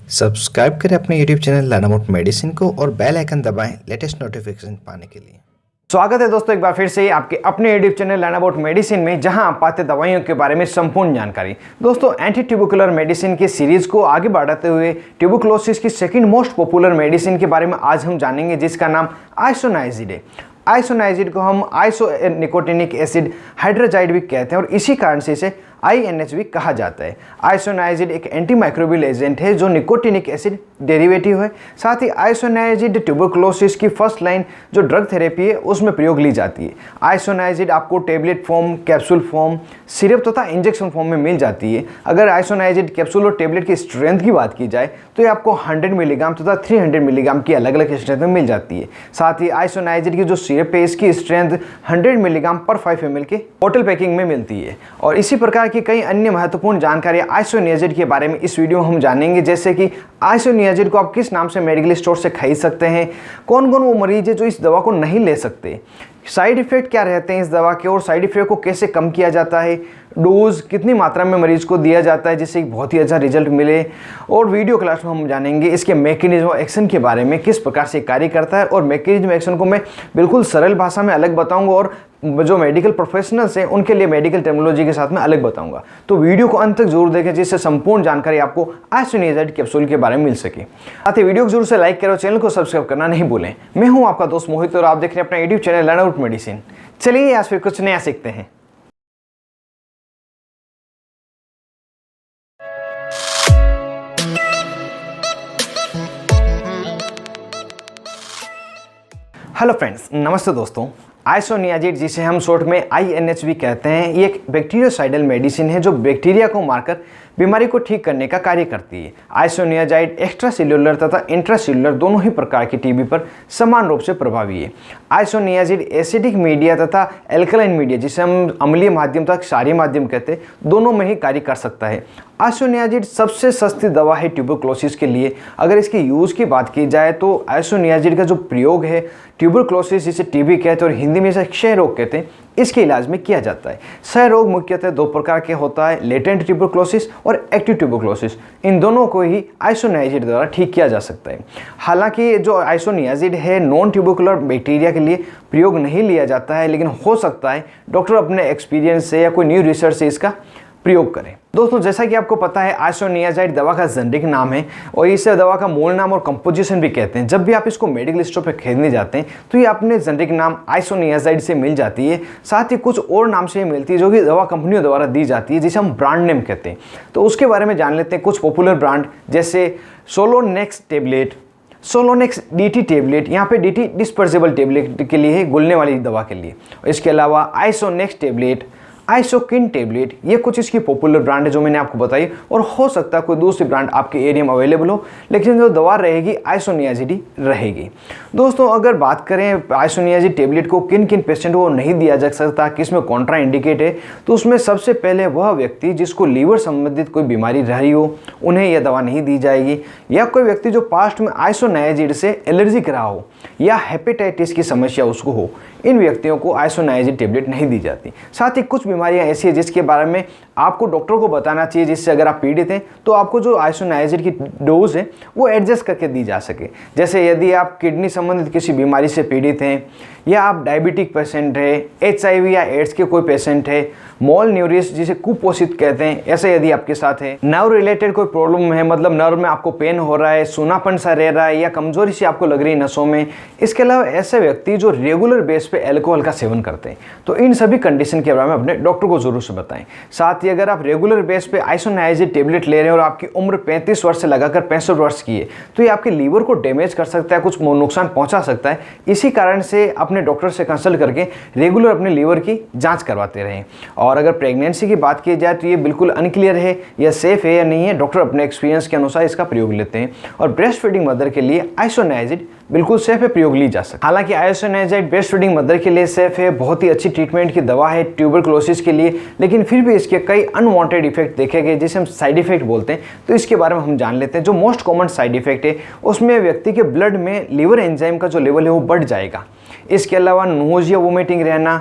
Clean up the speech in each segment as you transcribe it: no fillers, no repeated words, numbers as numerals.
Subscribe करें अपने YouTube channel लानामोट medicine को और बेल आइकन दबाएं लेटेस्ट नोटिफिकेशन पाने के लिए। स्वागत है दोस्तों एक बार फिर से आपके अपने YouTube channel learn about medicine में, जहां आप पाते दवाइयों के बारे में संपूर्ण जानकारी। दोस्तों एंटी ट्यूबरकुलर मेडिसिन की सीरीज को आगे बढ़ाते हुए ट्यूबरकुलोसिस की सेकंड मोस्ट पॉपुलर मेडिसिन के बारे में आज हम जानेंगे, जिसका नाम आइसोनियाजिड है। आइसोनियाजिड को हम आइसो निकोटिनिक एसिड हाइड्रोजाइड भी कहते हैं और इसी कारण से इसे INH भी कहा जाता है। आइसोनियाजिड एक एंटीमाइक्रोबियल एजेंट है जो निकोटिनिक एसिड डेरिवेटिव है। साथ ही आइसोनियाजिड ट्यूबरकुलोसिस की फर्स्ट लाइन जो ड्रग थेरेपी है उसमें प्रयोग ली जाती है। आइसोनियाजिड आपको tablet form, capsule form, syrup तथा इंजेक्शन फॉर्म में मिल जाती है। अगर आइसोनियाजिड कैप्सूल और टेबलेट की स्ट्रेंथ की बात की जाए तो ये आपको 100 मिलीग्राम तथा 300 मिलीग्राम की अलग अलग स्ट्रेंथ में मिल जाती है। साथ ही आइसोनियाजिड की जो सिरप है इसकी स्ट्रेंथ 100 मिलीग्राम पर 5 ml के बोतल पैकिंग में मिलती है। और इसी प्रकार की कई अन्य महत्वपूर्ण जानकारी आइसोनियाजिड के बारे में इस वीडियो में हम जानेंगे, जैसे कि आइसोनियाजिड को आप किस नाम से मेडिकल स्टोर से खरीद सकते हैं, कौन कौन वो मरीज है जो इस दवा को नहीं ले सकते, साइड इफेक्ट क्या रहते हैं इस दवा के और साइड इफेक्ट को कैसे कम किया जाता है, डोज कितनी मात्रा में मरीज को दिया जाता है जिससे बहुत ही अच्छा रिजल्ट मिले। और वीडियो क्लास में हम जानेंगे इसके मैकेनिज्म ऑफ एक्शन के बारे में, किस प्रकार से कार्य करता है। और मैकेनिज्म एक्शन को मैं बिल्कुल सरल भाषा में अलग बताऊंगा और जो मेडिकल प्रोफेशनल्स हैं उनके लिए मेडिकल टर्मिनोलॉजी के साथ में अलग बताऊंगा। तो वीडियो को अंत तक जरूर देखें जिससे संपूर्ण जानकारी आपको आइसोनियाजिड कैप्सूल के बारे में मिल सके। साथ ही वीडियो को जरूर से लाइक करो, चैनल को सब्सक्राइब करना नहीं भूलें। मैं हूं आपका दोस्त मोहित और आप देख रहे हैं अपना YouTube channel learn about medicine. चलिए आज फिर कुछ नया सीखते हैं। हेलो फ्रेंड्स, नमस्ते दोस्तों। आइसोनियाजिड, जिसे हम शॉर्ट में INH भी कहते हैं, ये एक बैक्टीरियोसाइडल मेडिसिन है जो बैक्टीरिया को मारकर बीमारी को ठीक करने का कार्य करती है। आइसोनियाजिड एक्स्ट्रा सेल्यूलर तथा इंट्रासेल्यूलर दोनों ही प्रकार की टीबी पर समान रूप से प्रभावी है। आइसोनियाजिड एसिडिक मीडिया तथा एल्कलाइन मीडिया, जिसे हम अम्लीय माध्यम तथा क्षारीय माध्यम कहते हैं, दोनों में ही कार्य कर सकता है। आइसोनियाजिड सबसे सस्ती दवा है ट्यूबरकुलोसिस के लिए। अगर इसके यूज़ की बात की जाए तो आइसोनियाजिड का जो प्रयोग है ट्यूबरकुलोसिस, जिसे टीबी कहते हैं और हिंदी में इसे क्षय रोग कहते हैं, इसके इलाज में किया जाता है। क्षय रोग मुख्यतः दो प्रकार के होता है, लेटेंट ट्यूबरकुलोसिस और एक्टिव ट्यूबरकुलोसिस। इन दोनों को ही आइसोनियाजिड द्वारा ठीक किया जा सकता है। हालांकि जो आइसोनियाजिड है नॉन ट्यूबरकुलर बैक्टीरिया के लिए प्रयोग नहीं लिया जाता है, लेकिन हो सकता है डॉक्टर अपने एक्सपीरियंस से या कोई न्यू रिसर्च से इसका प्रयोग करें। दोस्तों जैसा कि आपको पता है आइसोनियाजिड दवा का जेनेरिक नाम है और इसे दवा का मूल नाम और कंपोजिशन भी कहते हैं। जब भी आप इसको मेडिकल स्टोर पर खरीदने जाते हैं तो ये अपने जेनेरिक नाम आइसोनियाजिड से मिल जाती है। साथ ही कुछ और नाम से मिलती है जो कि दवा कंपनियों द्वारा दी जाती है, जिसे हम ब्रांड नेम कहते हैं। तो उसके बारे में जान लेते हैं। कुछ पॉपुलर ब्रांड जैसे सोलोनेक्स टेबलेट, सोलोनेक्स DT टेबलेट, यहाँ पे DT डिस्पर्सेबल टेबलेट के लिए है, घुलने वाली दवा के लिए। इसके अलावा आइसोनेक्स टेबलेट, आइसोकिन टेबलेट, ये कुछ इसकी पॉपुलर ब्रांड है जो मैंने आपको बताई। और हो सकता है कोई दूसरी ब्रांड आपके एरिया में अवेलेबल हो, लेकिन जो दवा रहेगी आइसोनियाजिड ही रहेगी। दोस्तों अगर बात करें आइसोनियाजिड टेबलेट को किन किन पेशेंट को नहीं दिया जा सकता, किसमें कॉन्ट्रा इंडिकेट है, तो उसमें सबसे पहले वह व्यक्ति जिसको लीवर संबंधित कोई बीमारी रही हो उन्हें यह दवा नहीं दी जाएगी, या कोई व्यक्ति जो पास्ट में आइसोनियाजिड से एलर्जिक रहा हो या हेपेटाइटिस की समस्या उसको हो, इन व्यक्तियों को आइसोनियाजिड टेबलेट नहीं दी जाती। साथ ही कुछ बीमारियां ऐसी है जिसके बारे में आपको डॉक्टर को बताना चाहिए, जिससे अगर आप पीड़ित हैं तो आपको जो आइसोनियाजिड की डोज है वो एडजस्ट करके दी जा सके। जैसे यदि आप किडनी संबंधित किसी बीमारी से पीड़ित हैं, या आप डायबिटिक पेशेंट है, HIV या एड्स के कोई पेशेंट है, मॉल न्यूरिस जिसे कुपोषित कहते हैं, ऐसे यदि आपके साथ है, नर्व रिलेटेड कोई प्रॉब्लम है, मतलब नर्व में आपको पेन हो रहा है, सूनापन सा रह रहा है या कमजोरी सी आपको लग रही है नसों में। इसके अलावा ऐसे व्यक्ति जो रेगुलर बेस पे अल्कोहल का सेवन करते हैं, तो इन सभी कंडीशन के बारे में अपने डॉक्टर को जरूर से बताएं। साथ ही अगर आप रेगुलर बेस पे आइसोनियाजिड टेबलेट ले रहे हैं और आपकी उम्र 35 वर्ष से लगाकर 65 वर्ष की है, तो ये आपके लीवर को डैमेज कर सकता है, कुछ नुकसान पहुंचा सकता है। इसी कारण से अपने डॉक्टर से कंसल्ट करके रेगुलर अपने लीवर की जांच करवाते रहें। और अगर प्रेगनेंसी की बात की जाए तो ये बिल्कुल अनक्लियर है, यह सेफ है या नहीं है, डॉक्टर अपने एक्सपीरियंस के अनुसार इसका प्रयोग लेते हैं। और ब्रेस्ट फीडिंग मदर के लिए आइसोनियाजिड बिल्कुल सेफ है, प्रयोग ली जा सकती है। हालांकि आइसोनियाजिड ब्रेस्ट फीडिंग मदर के लिए सेफ है, बहुत ही अच्छी ट्रीटमेंट की दवा है ट्यूबरकुलोसिस के लिए, लेकिन फिर भी इसके कई अनवांटेड इफेक्ट देखे गए जिसे हम साइड इफेक्ट बोलते हैं। तो इसके बारे में हम जान लेते हैं। जो मोस्ट कॉमन साइड इफेक्ट है उसमें व्यक्ति के ब्लड में लीवर एंजाइम का जो लेवल है वो बढ़ जाएगा। इसके अलावा नोजिया, वोमिटिंग रहना,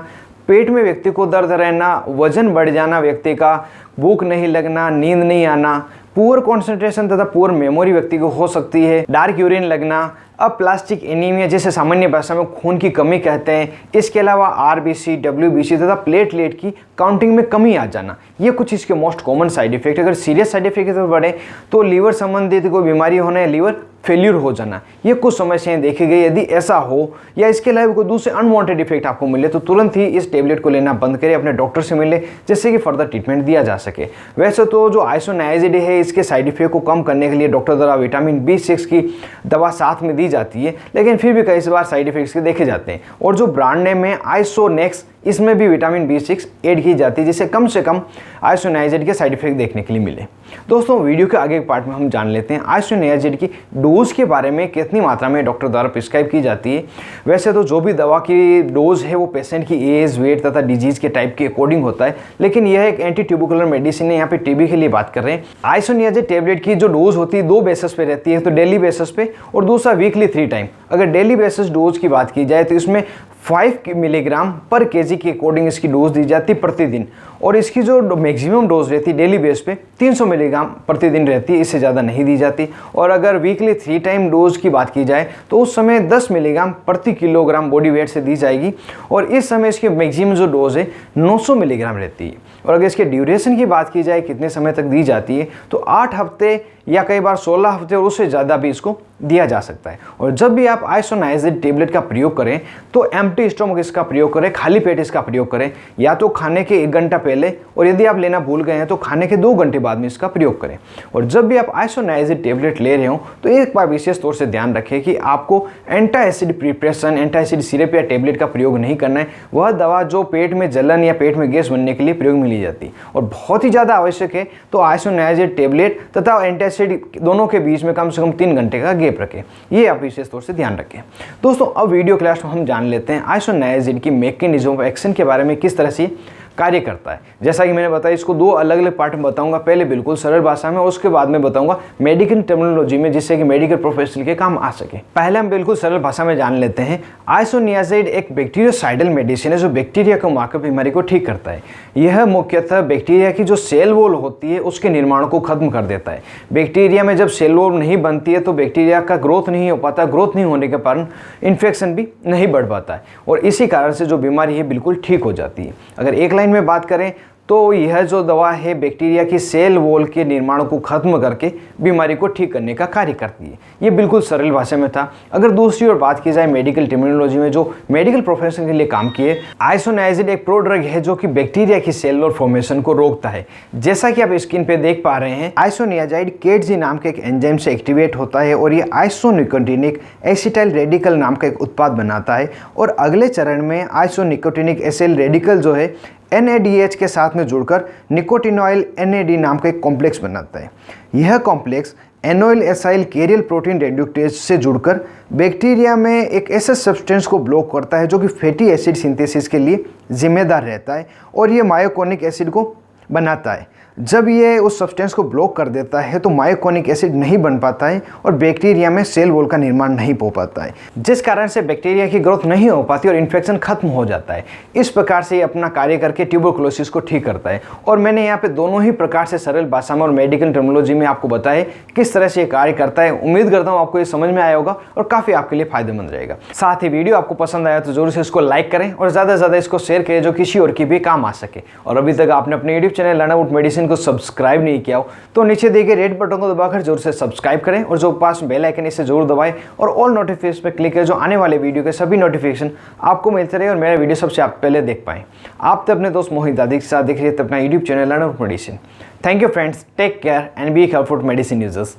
पेट में व्यक्ति को दर्द रहना, वजन बढ़ जाना व्यक्ति का, भूख नहीं लगना, नींद नहीं आना, पुअर कॉन्सेंट्रेशन तथा पुअर मेमोरी व्यक्ति को हो सकती है, डार्क यूरिन लगना, अप्लास्टिक एनीमिया जिसे सामान्य भाषा में खून की कमी कहते हैं, इसके अलावा आरबीसी, डब्ल्यूबीसी तथा प्लेटलेट की काउंटिंग में कमी आ जाना, ये कुछ इसके मोस्ट कॉमन साइड इफेक्ट। अगर सीरियस साइड इफेक्ट की तरफ बढ़े तो लीवर संबंधित कोई बीमारी होना या लीवर फेल्यूर हो जाना, ये कुछ समस्याएं देखी गई। यदि ऐसा हो या इसके अलावा कोई दूसरे अनवांटेड इफेक्ट आपको मिले तो तुरंत ही इस टेबलेट को लेना बंद करें, अपने डॉक्टर से मिले जिससे कि फर्दर ट्रीटमेंट दिया जा सके। वैसे तो जो आइसोनियाज़िड है इसके साइड इफेक्ट को कम करने के लिए डॉक्टर द्वारा विटामिन B6 की दवा साथ में दी जाती है, लेकिन फिर भी कई बार साइड इफेक्ट्स के देखे जाते हैं। और जो ब्रांड नेम है आइसोनेक्स, इसमें भी विटामिन B6 ऐड की जाती है जिससे कम से कम आइसोनियाज़िड के साइड इफेक्ट देखने के लिए मिले। दोस्तों वीडियो के आगे के पार्ट में हम जान लेते हैं आइसोनियाज़िड की डोज के बारे में, कितनी मात्रा में डॉक्टर द्वारा प्रिस्क्राइब की जाती है। वैसे तो जो भी दवा की डोज है वो पेशेंट की एज, वेट तथा डिजीज के टाइप के अकॉर्डिंग होता है, लेकिन यह एक एंटी ट्यूबरकुलर मेडिसिन है, यहाँ पे टीबी के लिए बात कर रहे हैं। आइसोनियाज़िड टेबलेट की जो डोज होती है 2 बेसिस पे रहती है, तो डेली बेसिस पे और दूसरा वीकली 3 टाइम। अगर डेली बेसिस डोज की बात की जाए तो इसमें 5 मिलीग्राम पर केजी के अकॉर्डिंग इसकी डोज दी जाती है प्रतिदिन, और इसकी जो मैक्सिमम डोज रहती है डेली बेस पे 300 मिलीग्राम प्रतिदिन रहती है, इससे ज़्यादा नहीं दी जाती। और अगर वीकली 3 टाइम डोज की बात की जाए तो उस समय 10 मिलीग्राम प्रति किलोग्राम बॉडी वेट से दी जाएगी, और इस समय इसकी मैक्सिमम जो डोज है 900 मिलीग्राम रहती है। और अगर इसके ड्यूरेशन की बात की जाए कितने समय तक दी जाती है तो 8 हफ्ते या कई बार 16 हफ्ते और उससे ज़्यादा भी इसको दिया जा सकता है। और जब भी आप आइसोनियाज़िड टेबलेट का प्रयोग करें तो एम्प्टी स्टोमक इसका प्रयोग करें, खाली पेट इसका प्रयोग करें, या तो खाने के 1 घंटा पहले, और यदि आप लेना भूल गए हैं तो खाने के 2 घंटे बाद में इसका प्रयोग करें। और जब भी आप आइसोनियाज़िड टेबलेट ले रहे हो तो एक बार विशेष तौर से ध्यान रखें कि आपको एंटाएसिड प्रिपरेशन, एंटाएसिड सिरप या टेबलेट का प्रयोग नहीं करना है। वह दवा जो पेट में जलन या पेट में गैस बनने के लिए प्रयोग में ली जाती है, और बहुत ही ज़्यादा आवश्यक है तो आइसोनियाज़िड टेबलेट तथा एंटाएसिड दोनों के बीच में कम से कम 3 घंटे का गैप रखें, ये आप विशेष तौर से ध्यान रखें। दोस्तों अब वीडियो क्लास में हम जान लेते हैं आइसोनियाज़िड की मैकेनिज्म ऑफ एक्शन के बारे में, किस तरह से कार्य करता है। जैसा कि मैंने बताया इसको 2 अलग अलग पार्ट में बताऊंगा, पहले बिल्कुल सरल भाषा में, उसके बाद में बताऊंगा मेडिकल टर्मिनोलॉजी में, जिससे कि मेडिकल प्रोफेशनल के काम आ सके। पहले हम बिल्कुल सरल भाषा में जान लेते हैं। आइसोनियाज़िड एक बैक्टीरियोसाइडल मेडिसिन है जो बैक्टीरिया को मारकर बीमारी को ठीक करता है। यह मुख्यतः बैक्टीरिया की जो सेल वॉल होती है उसके निर्माण को खत्म कर देता है। बैक्टीरिया में जब सेल वॉल नहीं बनती है तो बैक्टीरिया का ग्रोथ नहीं हो पाता, ग्रोथ नहीं होने के कारण इन्फेक्शन भी नहीं बढ़ पाता है, और इसी कारण से जो बीमारी है बिल्कुल ठीक हो जाती है। अगर एक लाइन में बात करें तो यह जो दवा है बैक्टीरिया की सेल वॉल के निर्माण को खत्म करके बीमारी को ठीक करने का कार्य करती है। ये बिल्कुल सरल भाषा में था। अगर दूसरी ओर बात की जाए मेडिकल टर्मिनोलॉजी में, जो मेडिकल प्रोफेशन के लिए काम किए, आइसोनियाज़िड एक प्रोड्रग है जो कि बैक्टीरिया की सेलुलर फॉर्मेशन को रोकता है। जैसा कि आप स्क्रीन पे देख पा रहे हैं, आइसोनियाज़िड केटजी नाम के एक एंजाइम से एक्टिवेट होता है और ये आइसोनिकोटिनिक एसिटाइल रेडिकल नाम का एक उत्पाद बनाता है, और अगले चरण में आइसोनिकोटिनिक एसिल रेडिकल जो है NADH के साथ में जुड़कर निकोटिनॉइल NAD नाम का एक कॉम्प्लेक्स बनाता है। यह कॉम्प्लेक्स एनोइल एसाइल कैरियल प्रोटीन रेड्यूक्टेज से जुड़कर बैक्टीरिया में एक ऐसे सब्सटेंस को ब्लॉक करता है जो कि फैटी एसिड सिंथेसिस के लिए जिम्मेदार रहता है, और ये मायोकोनिक एसिड को बनाता है। जब ये उस सब्सटेंस को ब्लॉक कर देता है तो मायोकोनिक एसिड नहीं बन पाता है और बैक्टीरिया में सेल वॉल का निर्माण नहीं हो पाता है, जिस कारण से बैक्टीरिया की ग्रोथ नहीं हो पाती और इन्फेक्शन खत्म हो जाता है। इस प्रकार से ये अपना कार्य करके ट्यूबरकुलोसिस को ठीक करता है। और मैंने यहाँ पे दोनों ही प्रकार से सरल भाषा में और मेडिकल टर्मिनोलॉजी में आपको बताया किस तरह से ये कार्य करता है। उम्मीद करता हूँ आपको ये समझ में आया होगा और काफ़ी आपके लिए फायदेमंद रहेगा। साथ ही वीडियो आपको पसंद आया तो जरूर से इसको लाइक करें और ज़्यादा से ज़्यादा इसको शेयर करें जो किसी और की भी काम आ सके। और अभी तक आपने अपने YouTube channel learn about medicine को सब्सक्राइब नहीं किया हो तो नीचे दिए गए रेड बटन को दबाकर जरूर से सब्सक्राइब करें, और जो पास में बेल आइकन इसे जरूर दबाएं और ऑल नोटिफिकेशन पर क्लिक करें, जो आने वाले वीडियो के सभी नोटिफिकेशन आपको मिलते रहे और मेरा वीडियो सबसे आप पहले देख पाएं। आप तो अपने दोस्त मोहित दादी के साथ देख रहे थे अपना YouTube channel learn about medicine. Thank you friends, take care and be careful medicine users.